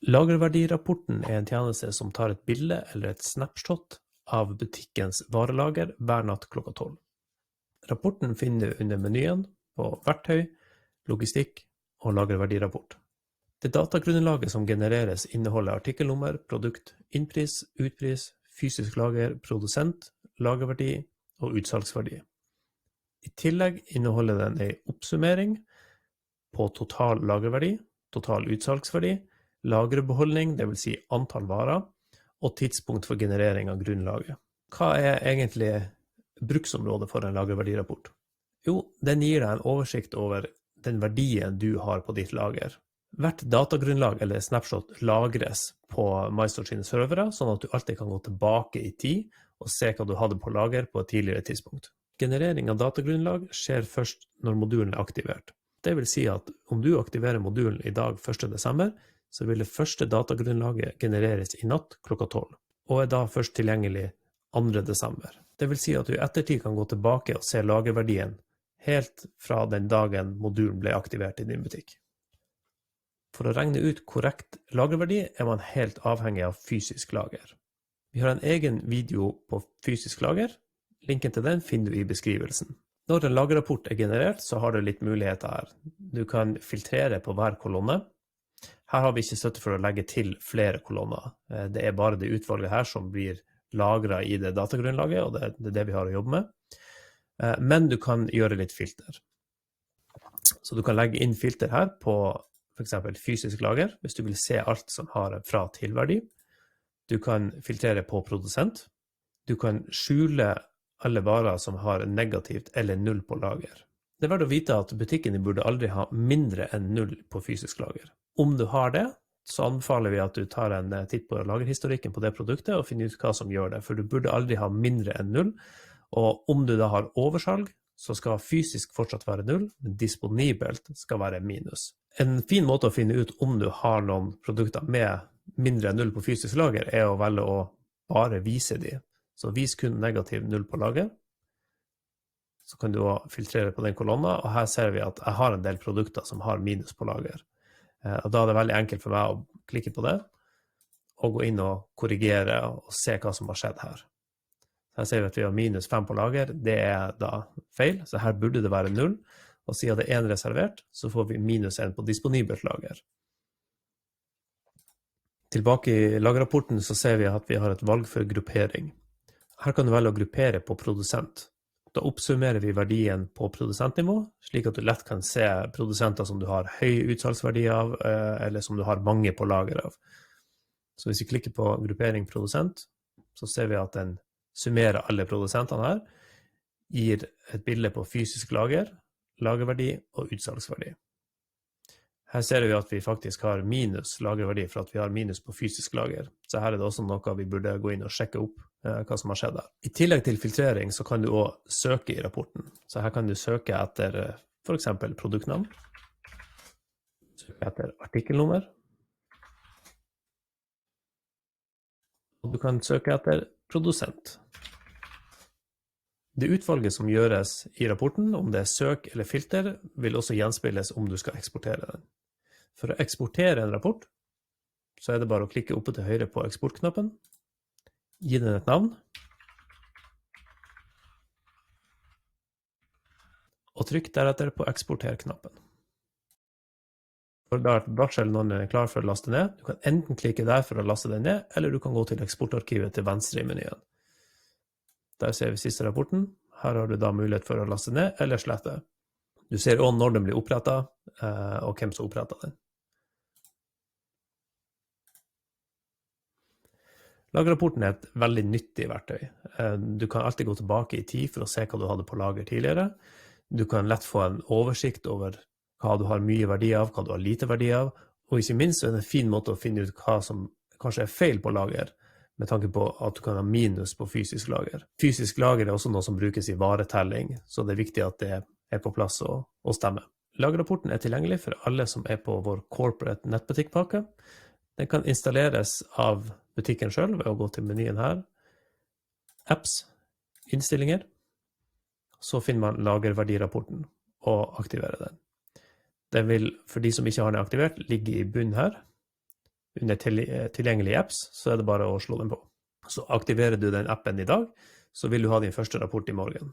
Lagerverdirapporten er en tjeneste som tar et bilde eller et snapshot av butikkens varelager hver natt klokka 12. Rapporten finner du under menyen på verktøy, logistikk og lagerverdirapport. Det datagrunnlaget som genereres inneholder artikkelnummer, produkt, innpris, utpris, fysisk lager, produsent, lagerverdi og utsalgsverdi. I tillegg inneholder den en oppsummering på total lagerverdi, total utsalgsverdi, lagerbeholdning, det vil si antall varer, og tidspunkt for generering av grunnlaget. Hva er egentlig bruksområdet for en lagerverdirapport? Jo, den gir deg en oversikt over den verdien du har på ditt lager. Hvert datagrunnlag eller snapshot lagres på MyStore sine servere, sånn at du alltid kan gå tilbake i tid og se hva du hadde på lager på et tidligere tidspunkt. Generering av datagrunnlag skjer først når modulen er aktivert. Det vil si at om du aktiverer modulen i dag 1. desember, så vil det første datagrunnlaget genereres i natt klokka 12, og er da først tilgjengelig 2. desember. Det vil si at du i ettertid kan gå tilbake og se lagerverdien helt fra den dagen modulen ble aktivert i din butikk. For å regne ut korrekt lagerverdi er man helt avhengig av fysisk lager. Vi har en egen video på fysisk lager. Linken til den finner du i beskrivelsen. Når en lagerrapport er generert, så har du litt muligheter her. Du kan filtrere på hver kolonne. Her har vi ikke støtte for å legge til flere kolonner. Det er bare det utvalget her som blir lagret i det datagrunnlaget, og det er det vi har å jobbe med. Men du kan gjøre litt filter. Så du kan legge inn filter her på for eksempel fysisk lager, hvis du vil se alt som har fra tilverdi. Du kan filtrere på produsent. Du kan skjule alle varer som har negativt eller 0 på lager. Det er verdt å vite at butikken burde aldri ha mindre enn 0 på fysisk lager. Om du har det, så anbefaler vi at du tar en titt på lagerhistorikken på det produktet og finner ut hva som gjør det, for du burde aldri ha mindre enn 0. Og om du da har oversalg, så skal fysisk fortsatt være 0, men disponibelt skal være minus. En fin måte å finne ut om du har noen produkter med mindre enn 0 på fysisk lager, er å velge å bare vise de. Så vis kun negativ 0 på lager. Så kan du filtrere på den kolonna, og her ser vi at jeg har en del produkter som har minus på lager. Og da er det veldig enkelt for meg å klikke på det, og gå inn og korrigere og se hva som har skjedd her. Her ser vi at vi har minus 5 på lager, det er da feil, så her burde det være 0, og siden det er 1 reservert, så får vi minus 1 på disponibelt lager. Tilbake i lagerrapporten så ser vi at vi har et valg for gruppering. Her kan du velge å gruppere på produsent. Da oppsummerer vi verdien på produsentnivå, slik at du lett kan se produsenter som du har høy utsalgsverdi av, eller som du har mange på lager av. Så hvis vi klikker på gruppering produsent, så ser vi at den summerer alle produsentene her, gir et bilde på fysisk lager, lagerverdi og utsalgsverdi. Her ser vi at vi faktisk har minus lagerverdi for at vi har minus på fysisk lager. Så her er det også noe vi burde gå inn og sjekke opp hva som har skjedd her. I tillegg til filtrering så kan du også søke i rapporten. Så her kan du søke etter for eksempel produktnavn, søke etter artikkelnummer, og du kan søke etter produsent. Det utvalget som gjøres i rapporten, om det er søk eller filter, vil også gjenspeiles om du skal eksportere den. For å eksportere en rapport, så er det bare å klikke oppe til høyre på eksportknappen, gi den et navn, og trykk deretter på eksporter-knappen. For da er et varsel når den er klar for å laste ned. Du kan enten klikke der for å laste den ned, eller du kan gå til eksportarkivet til venstre i menyen. Der ser vi siste rapporten. Her har du da mulighet for å laste ned eller slette. Du ser også når den blir opprettet, og hvem som opprettet den. Lagerrapporten er et veldig nyttig verktøy. Du kan alltid gå tilbake i tid for å se hva du hadde på lager tidligere. Du kan lett få en oversikt over hva du har mye verdi av, hva du har lite verdi av, og ikke minst er det en fin måte å finne ut hva som kanskje er feil på lager, med tanke på at du kan ha minus på fysisk lager. Fysisk lager er også noe som brukes i varetelling, så det er viktig at det er på plass og stemmer. Lagerrapporten er tilgjengelig for alle som er på vår corporate nettbutikkpakke. Den kan installeres av butikken selv ved å gå til menyen her, apps, innstillinger, så finner man lagerverdirapporten og aktiverer den. Den vil, for de som ikke har den aktivert, ligge i bunnen her. under tilgjengelige apps, så er det bare å slå den på. Så aktiverer du den appen i dag, så vil du ha din første rapport i morgen.